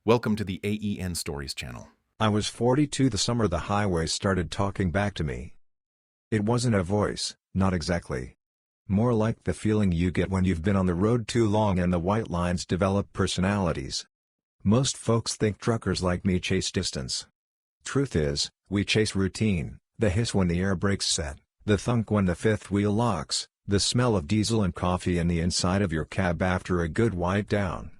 Welcome to the AEN Stories channel. I was 42 the summer the highway started talking back to me. It wasn't a voice, not exactly. More like the feeling you get when you've been on the road too long and the white lines develop personalities. Most folks think truckers like me chase distance. Truth is, we chase routine, the hiss when the air brakes set, the thunk when the fifth wheel locks, the smell of diesel and coffee in the inside of your cab after a good wipe down.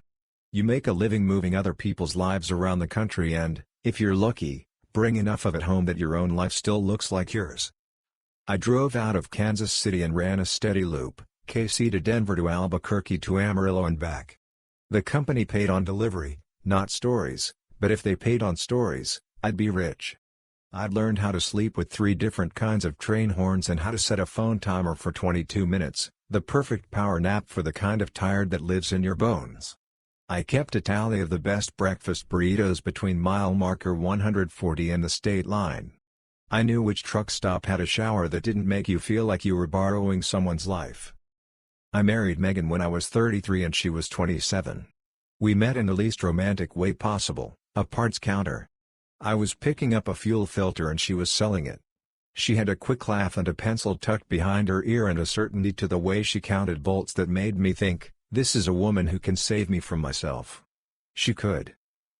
You make a living moving other people's lives around the country and, if you're lucky, bring enough of it home that your own life still looks like yours. I drove out of Kansas City and ran a steady loop, KC to Denver to Albuquerque to Amarillo and back. The company paid on delivery, not stories, but if they paid on stories, I'd be rich. I'd learned how to sleep with 3 different kinds of train horns and how to set a phone timer for 22 minutes, the perfect power nap for the kind of tired that lives in your bones. I kept a tally of the best breakfast burritos between mile marker 140 and the state line. I knew which truck stop had a shower that didn't make you feel like you were borrowing someone's life. I married Megan when I was 33 and she was 27. We met in the least romantic way possible, a parts counter. I was picking up a fuel filter and she was selling it. She had a quick laugh and a pencil tucked behind her ear and a certainty to the way she counted bolts that made me think, this is a woman who can save me from myself. She could.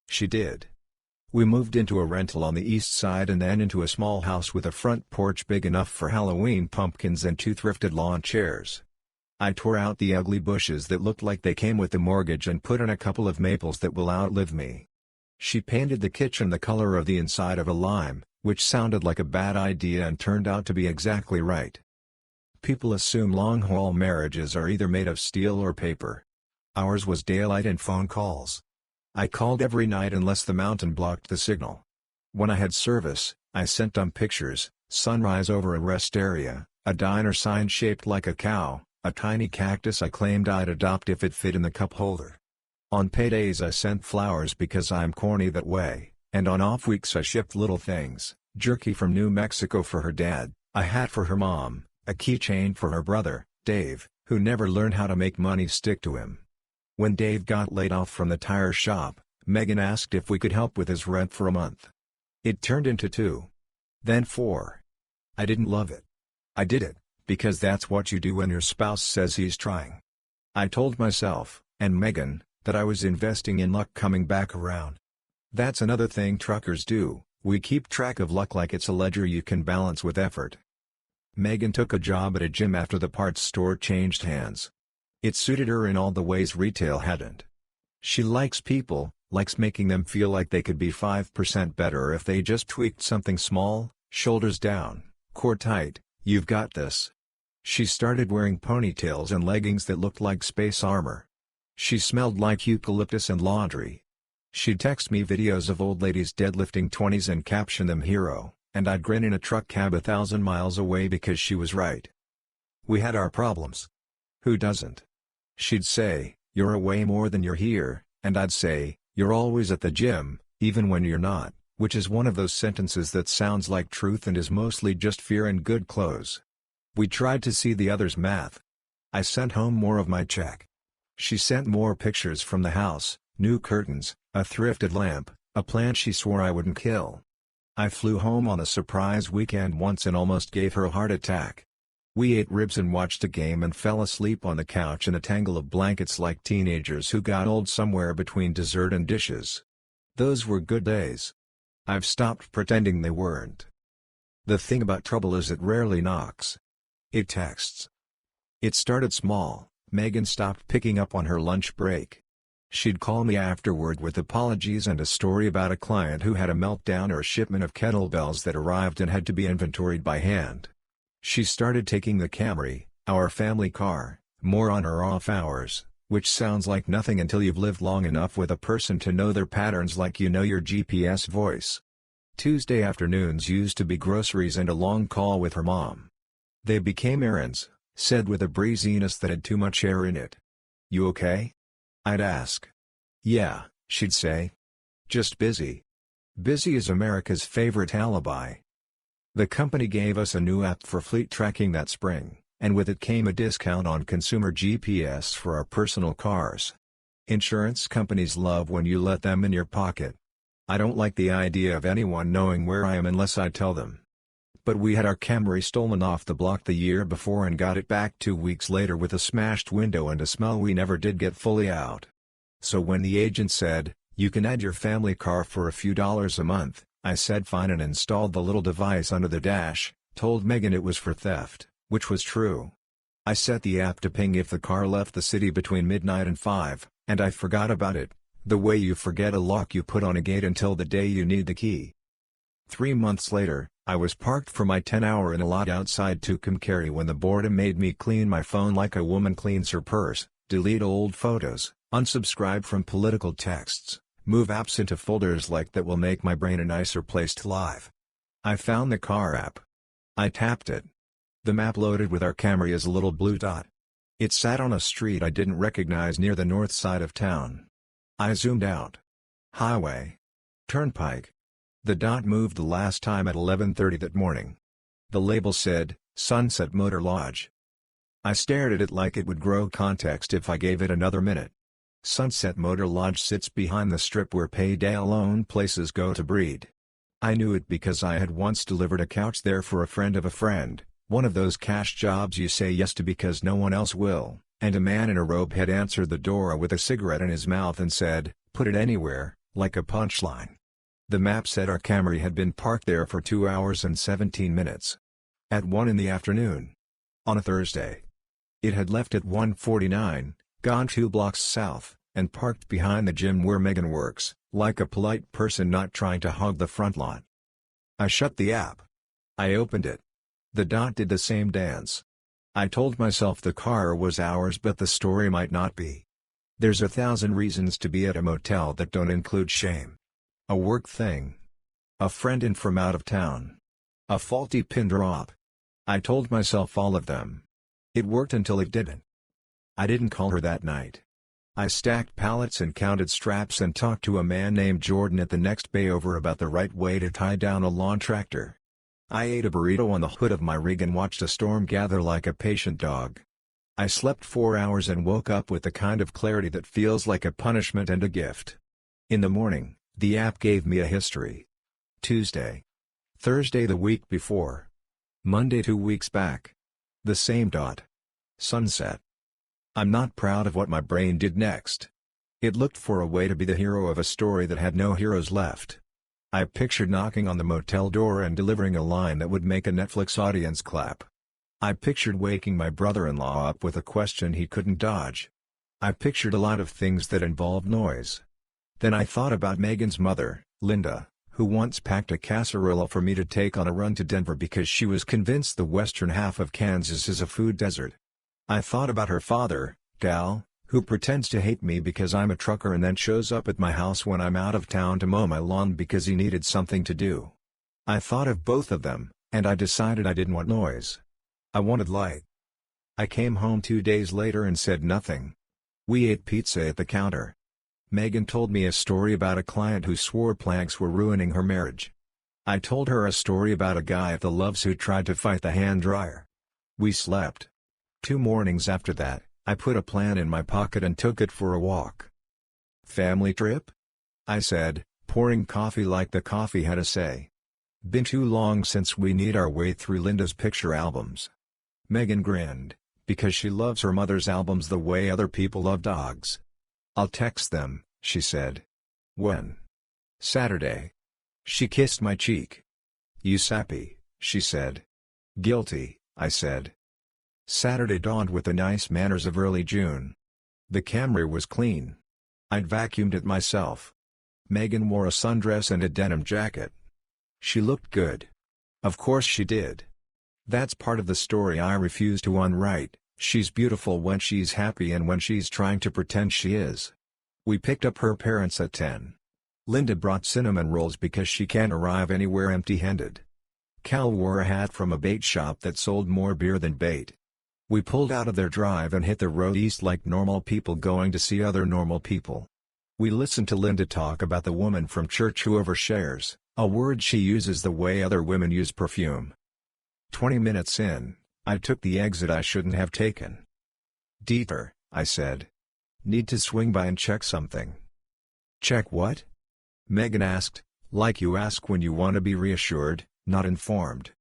She did. We moved into a rental on the east side and then into a small house with a front porch big enough for Halloween pumpkins and 2 thrifted lawn chairs. I tore out the ugly bushes that looked like they came with the mortgage and put in a couple of maples that will outlive me. She painted the kitchen the color of the inside of a lime, which sounded like a bad idea and turned out to be exactly right. People assume long-haul marriages are either made of steel or paper. Ours was daylight and phone calls. I called every night unless the mountain blocked the signal. When I had service, I sent them pictures, sunrise over a rest area, a diner sign shaped like a cow, a tiny cactus I claimed I'd adopt if it fit in the cup holder. On paydays I sent flowers because I'm corny that way, and on off weeks I shipped little things, jerky from New Mexico for her dad, a hat for her mom, a keychain for her brother, Dave, who never learned how to make money stick to him. When Dave got laid off from the tire shop, Megan asked if we could help with his rent for a month. It turned into 2. Then 4. I didn't love it. I did it, because that's what you do when your spouse says he's trying. I told myself, and Megan, that I was investing in luck coming back around. That's another thing truckers do, we keep track of luck like it's a ledger you can balance with effort. Megan took a job at a gym after the parts store changed hands. It suited her in all the ways retail hadn't. She likes people, likes making them feel like they could be 5% better if they just tweaked something small, shoulders down, core tight, you've got this. She started wearing ponytails and leggings that looked like space armor. She smelled like eucalyptus and laundry. She'd text me videos of old ladies deadlifting 20s and caption them hero, and I'd grin in a truck cab 1,000 miles away because she was right. We had our problems. Who doesn't? She'd say, you're away more than you're here, and I'd say, you're always at the gym, even when you're not, which is one of those sentences that sounds like truth and is mostly just fear and good clothes. We tried to see the other's math. I sent home more of my check. She sent more pictures from the house, new curtains, a thrifted lamp, a plant she swore I wouldn't kill. I flew home on a surprise weekend once and almost gave her a heart attack. We ate ribs and watched a game and fell asleep on the couch in a tangle of blankets like teenagers who got old somewhere between dessert and dishes. Those were good days. I've stopped pretending they weren't. The thing about trouble is it rarely knocks. It texts. It started small. Megan stopped picking up on her lunch break. She'd call me afterward with apologies and a story about a client who had a meltdown or a shipment of kettlebells that arrived and had to be inventoried by hand. She started taking the Camry, our family car, more on her off hours, which sounds like nothing until you've lived long enough with a person to know their patterns like you know your GPS voice. Tuesday afternoons used to be groceries and a long call with her mom. They became errands, said with a breeziness that had too much air in it. You okay? I'd ask. Yeah, she'd say. Just busy. Busy is America's favorite alibi. The company gave us a new app for fleet tracking that spring, and with it came a discount on consumer GPS for our personal cars. Insurance companies love when you let them in your pocket. I don't like the idea of anyone knowing where I am unless I tell them. But we had our Camry stolen off the block the year before and got it back 2 weeks later with a smashed window and a smell we never did get fully out. So when the agent said, "You can add your family car for a few dollars a month," I said fine and installed the little device under the dash, told Megan it was for theft, which was true. I set the app to ping if the car left the city between midnight and 5, and I forgot about it, the way you forget a lock you put on a gate until the day you need the key. 3 months later, I was parked for my 10-hour in a lot outside Tucumcari when the boredom made me clean my phone like a woman cleans her purse, delete old photos, unsubscribe from political texts, move apps into folders like that will make my brain a nicer place to live. I found the car app. I tapped it. The map loaded with our Camry as a little blue dot. It sat on a street I didn't recognize near the north side of town. I zoomed out. Highway. Turnpike. The dot moved the last time at 11:30 that morning. The label said, Sunset Motor Lodge. I stared at it like it would grow context if I gave it another minute. Sunset Motor Lodge sits behind the strip where payday loan places go to breed. I knew it because I had once delivered a couch there for a friend of a friend, one of those cash jobs you say yes to because no one else will, and a man in a robe had answered the door with a cigarette in his mouth and said, "Put it anywhere," like a punchline. The map said our Camry had been parked there for 2 hours and 17 minutes. At 1 in the afternoon. On a Thursday. It had left at 1:49, gone 2 blocks south, and parked behind the gym where Megan works, like a polite person not trying to hog the front lot. I shut the app. I opened it. The dot did the same dance. I told myself the car was ours but the story might not be. There's 1,000 reasons to be at a motel that don't include shame. A work thing. A friend in from out of town. A faulty pin drop. I told myself all of them. It worked until it didn't. I didn't call her that night. I stacked pallets and counted straps and talked to a man named Jordan at the next bay over about the right way to tie down a lawn tractor. I ate a burrito on the hood of my rig and watched a storm gather like a patient dog. I slept 4 hours and woke up with the kind of clarity that feels like a punishment and a gift. In the morning, the app gave me a history. Tuesday. Thursday the week before. Monday 2 weeks back. The same dot. Sunset. I'm not proud of what my brain did next. It looked for a way to be the hero of a story that had no heroes left. I pictured knocking on the motel door and delivering a line that would make a Netflix audience clap. I pictured waking my brother-in-law up with a question he couldn't dodge. I pictured a lot of things that involved noise. Then I thought about Megan's mother, Linda, who once packed a casserole for me to take on a run to Denver because she was convinced the western half of Kansas is a food desert. I thought about her father, Dal, who pretends to hate me because I'm a trucker and then shows up at my house when I'm out of town to mow my lawn because he needed something to do. I thought of both of them, and I decided I didn't want noise. I wanted light. I came home 2 days later and said nothing. We ate pizza at the counter. Megan told me a story about a client who swore planks were ruining her marriage. I told her a story about a guy at the Loves who tried to fight the hand dryer. We slept. 2 mornings after that, I put a plan in my pocket and took it for a walk. Family trip? I said, pouring coffee like the coffee had a say. Been too long since we need our way through Linda's picture albums. Megan grinned, because she loves her mother's albums the way other people love dogs. I'll text them, she said. When? Saturday. She kissed my cheek. You sappy, she said. Guilty, I said. Saturday dawned with the nice manners of early June. The Camry was clean. I'd vacuumed it myself. Megan wore a sundress and a denim jacket. She looked good. Of course she did. That's part of the story I refuse to unwrite. She's beautiful when she's happy and when she's trying to pretend she is. We picked up her parents at 10. Linda brought cinnamon rolls because she can't arrive anywhere empty-handed. Cal wore a hat from a bait shop that sold more beer than bait. We pulled out of their drive and hit the road east like normal people going to see other normal people. We listened to Linda talk about the woman from church who overshares, a word she uses the way other women use perfume. 20 minutes in, I took the exit I shouldn't have taken. Dieter, I said. Need to swing by and check something. Check what? Megan asked, like you ask when you want to be reassured, not informed.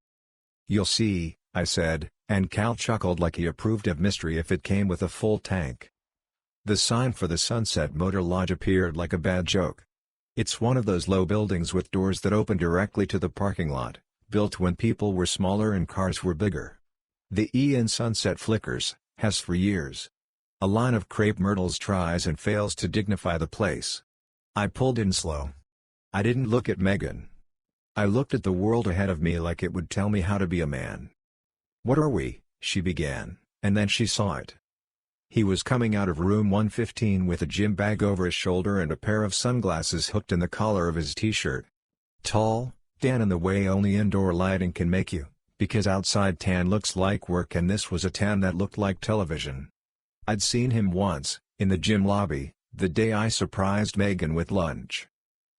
You'll see, I said, and Cal chuckled like he approved of mystery if it came with a full tank. The sign for the Sunset Motor Lodge appeared like a bad joke. It's one of those low buildings with doors that open directly to the parking lot, built when people were smaller and cars were bigger. The E in Sunset flickers, has for years. A line of crepe myrtles tries and fails to dignify the place. I pulled in slow. I didn't look at Megan. I looked at the world ahead of me like it would tell me how to be a man. "What are we?" she began, and then she saw it. He was coming out of room 115 with a gym bag over his shoulder and a pair of sunglasses hooked in the collar of his t-shirt. Tall, tan in the way only indoor lighting can make you, because outside tan looks like work and this was a tan that looked like television. I'd seen him once, in the gym lobby, the day I surprised Megan with lunch.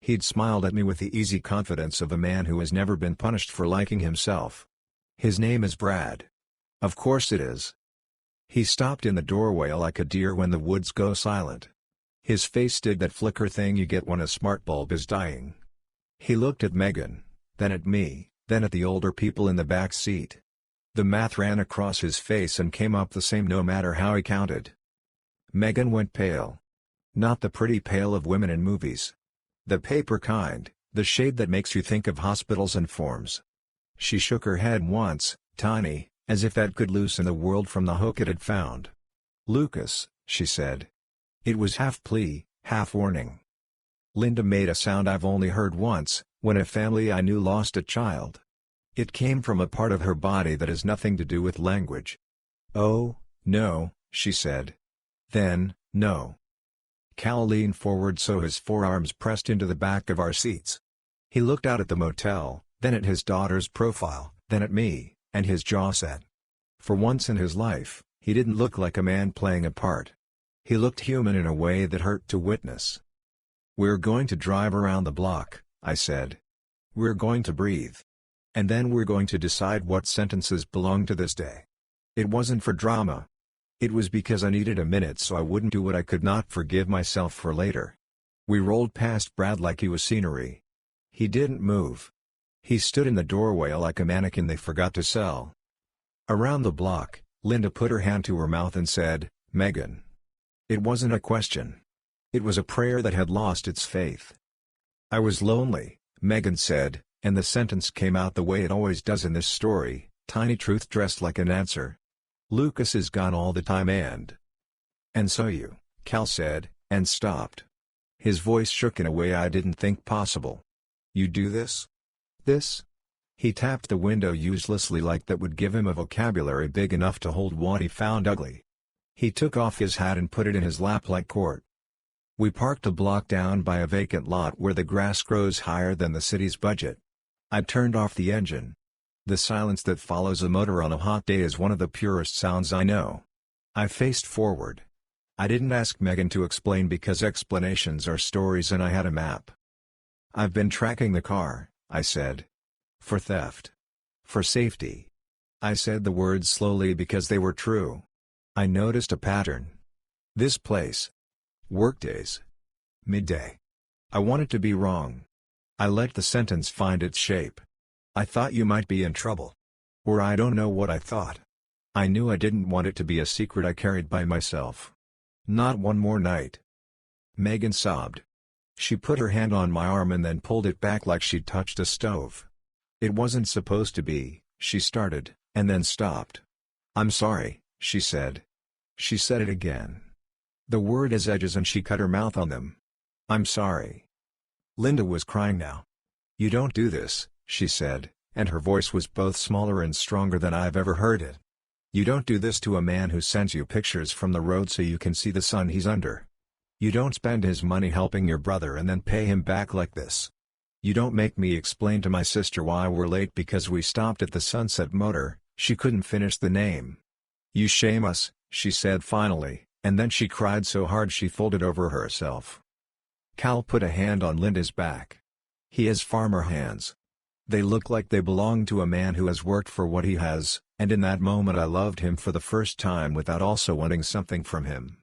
He'd smiled at me with the easy confidence of a man who has never been punished for liking himself. "His name is Brad." "Of course it is." He stopped in the doorway like a deer when the woods go silent. His face did that flicker thing you get when a smart bulb is dying. He looked at Megan, then at me, then at the older people in the back seat. The math ran across his face and came up the same no matter how he counted. Megan went pale. Not the pretty pale of women in movies. The paper kind, the shade that makes you think of hospitals and forms. She shook her head once, tiny, as if that could loosen the world from the hook it had found. "Lucas," she said. It was half plea, half warning. Linda made a sound I've only heard once, when a family I knew lost a child. It came from a part of her body that has nothing to do with language. "Oh, no," she said. Then, "No." Cal leaned forward so his forearms pressed into the back of our seats. He looked out at the motel, then at his daughter's profile, then at me, and his jaw set. For once in his life, he didn't look like a man playing a part. He looked human in a way that hurt to witness. "We're going to drive around the block," I said. "We're going to breathe. And then we're going to decide what sentences belong to this day." It wasn't for drama. It was because I needed a minute so I wouldn't do what I could not forgive myself for later. We rolled past Brad like he was scenery. He didn't move. He stood in the doorway like a mannequin they forgot to sell. Around the block, Linda put her hand to her mouth and said, "Megan." It wasn't a question. It was a prayer that had lost its faith. "I was lonely," Megan said, and the sentence came out the way it always does in this story, tiny truth dressed like an answer. "Lucas is gone all the time and so you," Cal said, and stopped. His voice shook in a way I didn't think possible. "You do this? This?" He tapped the window uselessly like that would give him a vocabulary big enough to hold what he found ugly. He took off his hat and put it in his lap like court. We parked a block down by a vacant lot where the grass grows higher than the city's budget. I turned off the engine. The silence that follows a motor on a hot day is one of the purest sounds I know. I faced forward. I didn't ask Megan to explain because explanations are stories and I had a map. "I've been tracking the car," I said. "For theft. For safety." I said the words slowly because they were true. I noticed a pattern. This place. Workdays. Midday. I wanted to be wrong. I let the sentence find its shape. "I thought you might be in trouble." Or I don't know what I thought. I knew I didn't want it to be a secret I carried by myself. Not one more night. Megan sobbed. She put her hand on my arm and then pulled it back like she'd touched a stove. "It wasn't supposed to be," she started, and then stopped. "I'm sorry," she said. She said it again. The word has edges and she cut her mouth on them. "I'm sorry." Linda was crying now. "You don't do this," she said, and her voice was both smaller and stronger than I've ever heard it. "You don't do this to a man who sends you pictures from the road so you can see the sun he's under. You don't spend his money helping your brother and then pay him back like this. You don't make me explain to my sister why we're late because we stopped at the Sunset Motor." She couldn't finish the name. "You shame us," she said finally, and then she cried so hard she folded over herself. Cal put a hand on Linda's back. He has farmer hands. They look like they belong to a man who has worked for what he has, and in that moment I loved him for the first time without also wanting something from him.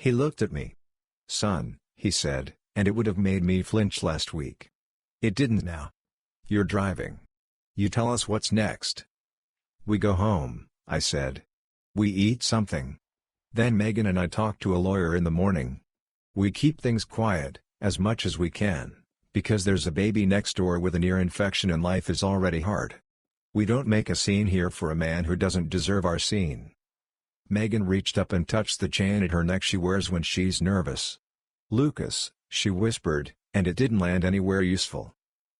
He looked at me. "Son," he said, and it would have made me flinch last week. It didn't now. "You're driving. You tell us what's next." "We go home," I said. "We eat something. Then Megan and I talk to a lawyer in the morning. We keep things quiet, as much as we can, because there's a baby next door with an ear infection and life is already hard. We don't make a scene here for a man who doesn't deserve our scene." Megan reached up and touched the chain at her neck she wears when she's nervous. "Lucas," she whispered, and it didn't land anywhere useful.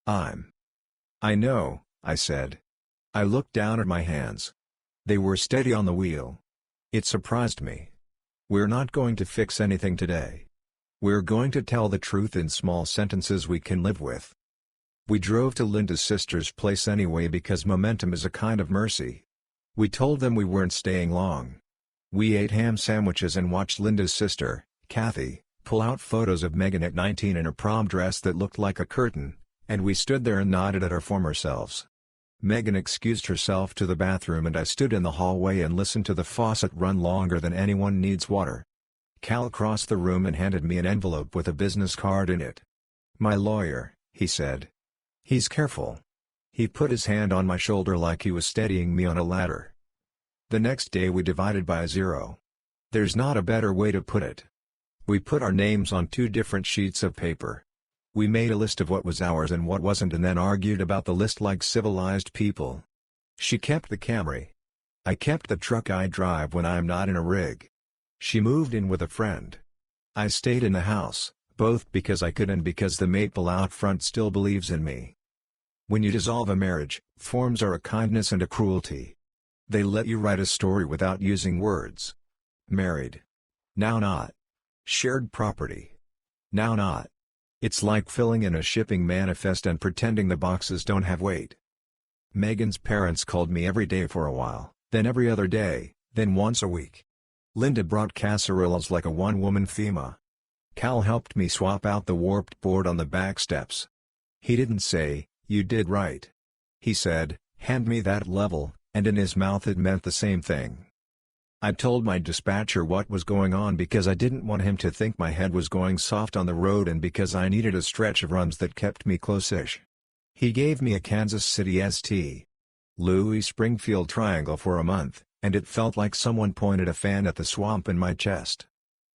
"I know," I said. I looked down at my hands. They were steady on the wheel. It surprised me. "We're not going to fix anything today. We're going to tell the truth in small sentences we can live with." We drove to Linda's sister's place anyway because momentum is a kind of mercy. We told them we weren't staying long. We ate ham sandwiches and watched Linda's sister, Kathy, pull out photos of Megan at 19 in a prom dress that looked like a curtain, and we stood there and nodded at our former selves. Megan excused herself to the bathroom and I stood in the hallway and listened to the faucet run longer than anyone needs water. Cal crossed the room and handed me an envelope with a business card in it. "My lawyer," he said. "He's careful." He put his hand on my shoulder like he was steadying me on a ladder. The next day we divided by 0. There's not a better way to put it. We put our names on 2 different sheets of paper. We made a list of what was ours and what wasn't and then argued about the list like civilized people. She kept the Camry. I kept the truck I drive when I'm not in a rig. She moved in with a friend. I stayed in the house, both because I could and because the maple out front still believes in me. When you dissolve a marriage, forms are a kindness and a cruelty. They let you write a story without using words. Married. Now not. Shared property. Now not. It's like filling in a shipping manifest and pretending the boxes don't have weight. Megan's parents called me every day for a while, then every other day, then once a week. Linda brought casseroles like a one-woman FEMA. Cal helped me swap out the warped board on the back steps. He didn't say, "You did right." He said, "Hand me that level," and in his mouth it meant the same thing. I told my dispatcher what was going on because I didn't want him to think my head was going soft on the road and because I needed a stretch of runs that kept me close-ish. He gave me a Kansas City St. Louis Springfield triangle for a month, and it felt like someone pointed a fan at the swamp in my chest.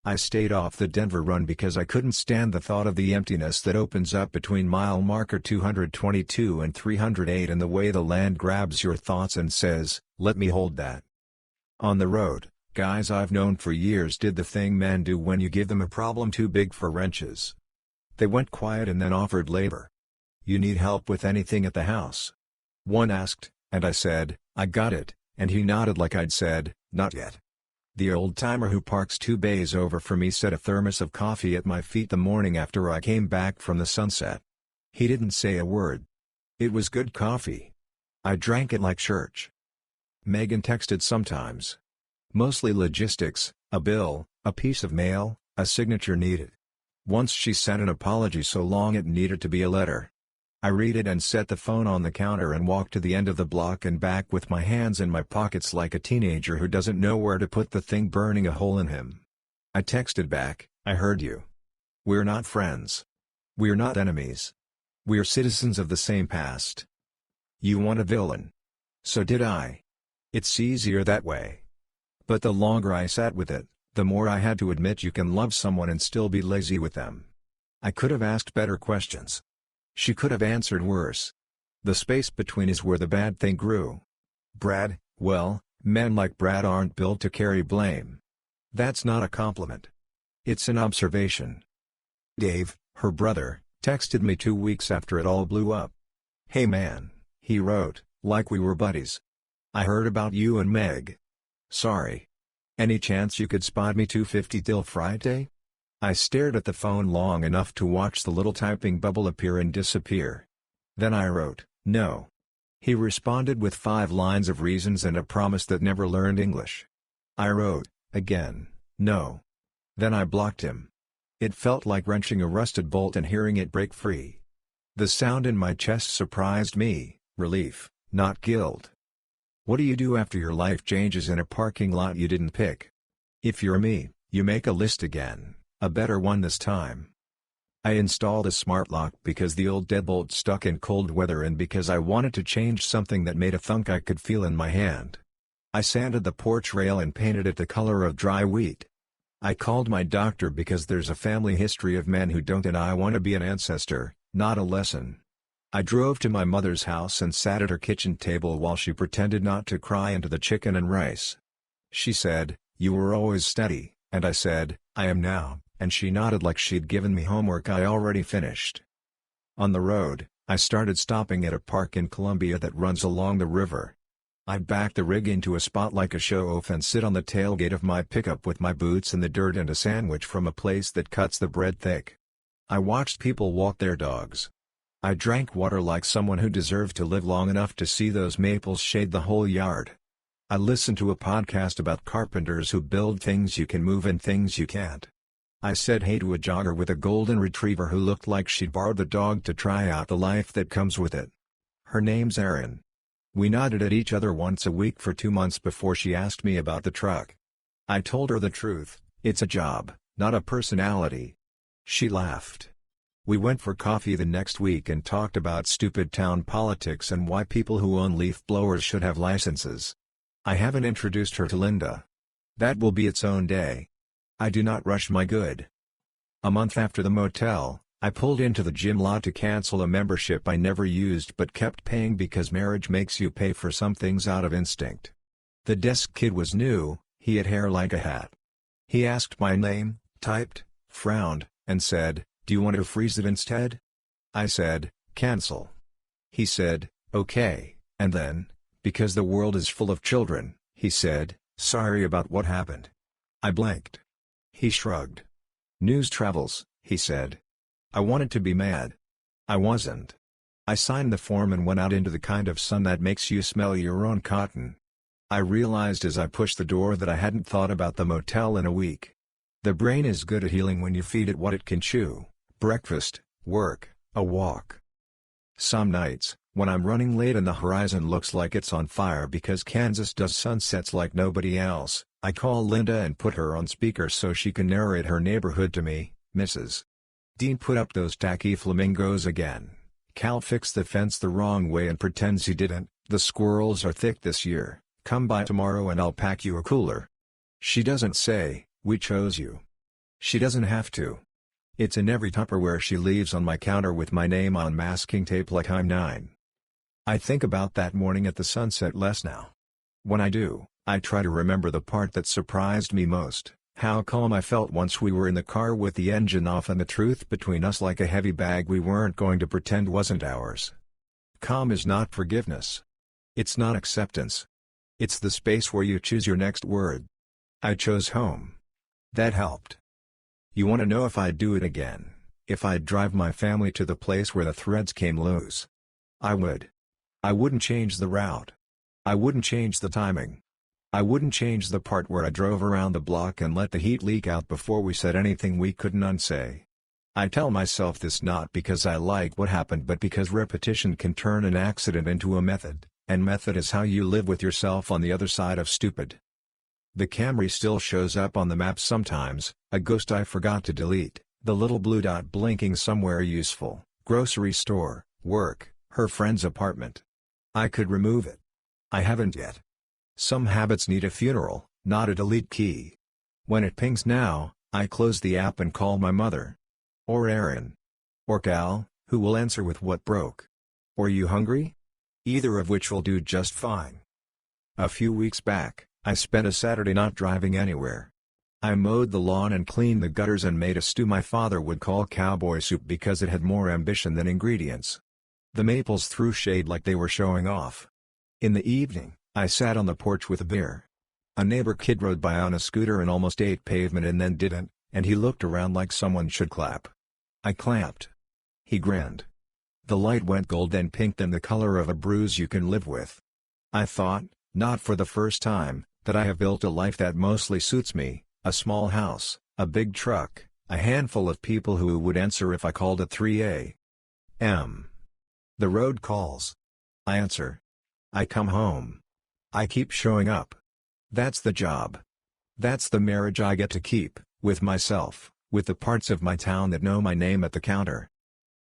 I stayed off the Denver run because I couldn't stand the thought of the emptiness that opens up between mile marker 222 and 308 and the way the land grabs your thoughts and says, "Let me hold that." On the road, guys I've known for years did the thing men do when you give them a problem too big for wrenches. They went quiet and then offered labor. "You need help with anything at the house?" One asked, and I said, "I got it," and he nodded like I'd said, "Not yet." The old-timer who parks 2 bays over from me set a thermos of coffee at my feet the morning after I came back from the sunset. He didn't say a word. It was good coffee. I drank it like church. Megan texted sometimes. Mostly logistics, a bill, a piece of mail, a signature needed. Once she sent an apology so long it needed to be a letter. I read it and set the phone on the counter and walk to the end of the block and back with my hands in my pockets like a teenager who doesn't know where to put the thing burning a hole in him. I texted back, "I heard you. We're not friends. We're not enemies. We're citizens of the same past. You want a villain. So did I. It's easier that way." But the longer I sat with it, the more I had to admit you can love someone and still be lazy with them. I could have asked better questions. She could have answered worse. The space between is where the bad thing grew. Brad, well, men like Brad aren't built to carry blame. That's not a compliment. It's an observation. Dave, her brother, texted me 2 weeks after it all blew up. "Hey man," he wrote, like we were buddies. "I heard about you and Meg. Sorry. Any chance you could spot me 2:50 till Friday?" I stared at the phone long enough to watch the little typing bubble appear and disappear. Then I wrote, "No." He responded with 5 lines of reasons and a promise that never learned English. I wrote, again, "No." Then I blocked him. It felt like wrenching a rusted bolt and hearing it break free. The sound in my chest surprised me, relief, not guilt. What do you do after your life changes in a parking lot you didn't pick? If you're me, You make a list again, a better one this time. I installed a smart lock because the old deadbolt stuck in cold weather and because I wanted to change something that made a thunk I could feel in my hand. I sanded the porch rail and painted it the color of dry wheat. I called my doctor because there's a family history of men who don't, and I want to be an ancestor, not a lesson. I drove to my mother's house and sat at her kitchen table while she pretended not to cry into the chicken and rice. She said, "You were always steady," and I said, "I am now," and she nodded like she'd given me homework I already finished. On the road, I started stopping at a park in Columbia that runs along the river. I'd back the rig into a spot like a show-off and sit on the tailgate of my pickup with my boots in the dirt and a sandwich from a place that cuts the bread thick. I watched people walk their dogs. I drank water like someone who deserved to live long enough to see those maples shade the whole yard. I listened to a podcast about carpenters who build things you can move and things you can't. I said hey to a jogger with a golden retriever who looked like she'd borrowed the dog to try out the life that comes with it. Her name's Erin. We nodded at each other once a week for 2 months before she asked me about the truck. I told her the truth, it's a job, not a personality. She laughed. We went for coffee the next week and talked about stupid town politics and why people who own leaf blowers should have licenses. I haven't introduced her to Linda. That will be its own day. I do not rush my good. A month after the motel, I pulled into the gym lot to cancel a membership I never used but kept paying because marriage makes you pay for some things out of instinct. The desk kid was new, he had hair like a hat. He asked my name, typed, frowned, and said, "Do you want to freeze it instead?" I said, "Cancel." He said, "Okay," and then, because the world is full of children, he said, "Sorry about what happened." I blanked. He shrugged. "News travels," he said. I wanted to be mad. I wasn't. I signed the form and went out into the kind of sun that makes you smell your own cotton. I realized as I pushed the door that I hadn't thought about the motel in a week. The brain is good at healing when you feed it what it can chew: breakfast, work, a walk. Some nights, when I'm running late and the horizon looks like it's on fire because Kansas does sunsets like nobody else, I call Linda and put her on speaker so she can narrate her neighborhood to me. "Mrs. Dean put up those tacky flamingos again. Cal fixed the fence the wrong way and pretends he didn't. The squirrels are thick this year. Come by tomorrow and I'll pack you a cooler." She doesn't say, "We chose you." She doesn't have to. It's in every Tupperware she leaves on my counter with my name on masking tape like I'm 9. I think about that morning at the sunset less now. When I do, I try to remember the part that surprised me most. How calm I felt once we were in the car with the engine off and the truth between us like a heavy bag we weren't going to pretend wasn't ours. Calm is not forgiveness. It's not acceptance. It's the space where you choose your next word. I chose home. That helped. You want to know if I'd do it again, if I'd drive my family to the place where the threads came loose? I would. I wouldn't change the route. I wouldn't change the timing. I wouldn't change the part where I drove around the block and let the heat leak out before we said anything we couldn't unsay. I tell myself this not because I like what happened but because repetition can turn an accident into a method, and method is how you live with yourself on the other side of stupid. The Camry still shows up on the map sometimes, a ghost I forgot to delete, the little blue dot blinking somewhere useful: grocery store, work, her friend's apartment. I could remove it. I haven't yet. Some habits need a funeral, not a delete key. When it pings now, I close the app and call my mother. Or Erin. Or Cal, who will answer with what broke. Or you hungry? Either of which will do just fine. A few weeks back, I spent a Saturday not driving anywhere. I mowed the lawn and cleaned the gutters and made a stew my father would call cowboy soup because it had more ambition than ingredients. The maples threw shade like they were showing off. In the evening, I sat on the porch with a beer. A neighbor kid rode by on a scooter and almost ate pavement and then didn't, and he looked around like someone should clap. I clapped. He grinned. The light went gold and pink, then the color of a bruise you can live with. I thought, not for the first time, that I have built a life that mostly suits me: a small house, a big truck, a handful of people who would answer if I called at 3 a.m. The road calls. I answer. I come home. I keep showing up. That's the job. That's the marriage I get to keep, with myself, with the parts of my town that know my name at the counter.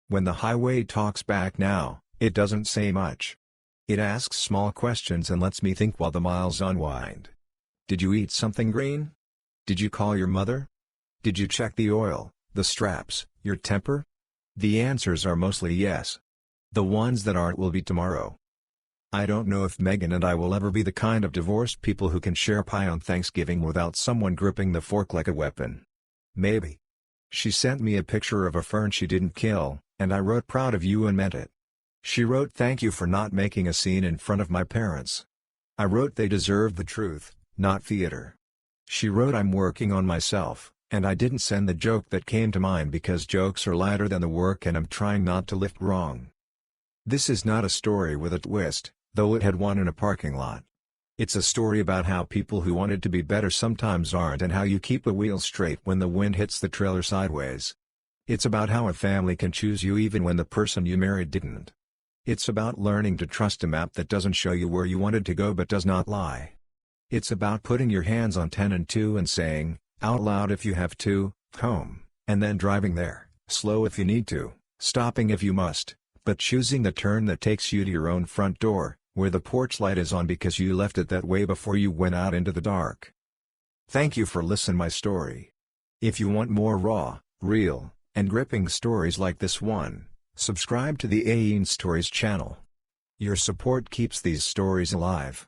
When the highway talks back now, it doesn't say much. It asks small questions and lets me think while the miles unwind. Did you eat something green? Did you call your mother? Did you check the oil, the straps, your temper? The answers are mostly yes. The ones that aren't will be tomorrow. I don't know if Megan and I will ever be the kind of divorced people who can share pie on Thanksgiving without someone gripping the fork like a weapon. Maybe. She sent me a picture of a fern she didn't kill, and I wrote proud of you and meant it. She wrote thank you for not making a scene in front of my parents. I wrote they deserved the truth, not theater. She wrote I'm working on myself, and I didn't send the joke that came to mind because jokes are lighter than the work and I'm trying not to lift wrong. This is not a story with a twist, though it had one in a parking lot. It's a story about how people who wanted to be better sometimes aren't and how you keep a wheel straight when the wind hits the trailer sideways. It's about how a family can choose you even when the person you married didn't. It's about learning to trust a map that doesn't show you where you wanted to go but does not lie. It's about putting your hands on 10 and 2 and saying, out loud if you have to, home, and then driving there, slow if you need to, stopping if you must, but choosing the turn that takes you to your own front door, where the porch light is on because you left it that way before you went out into the dark. Thank you for listening my story. If you want more raw, real, and gripping stories like this one, subscribe to the AEN Stories channel. Your support keeps these stories alive.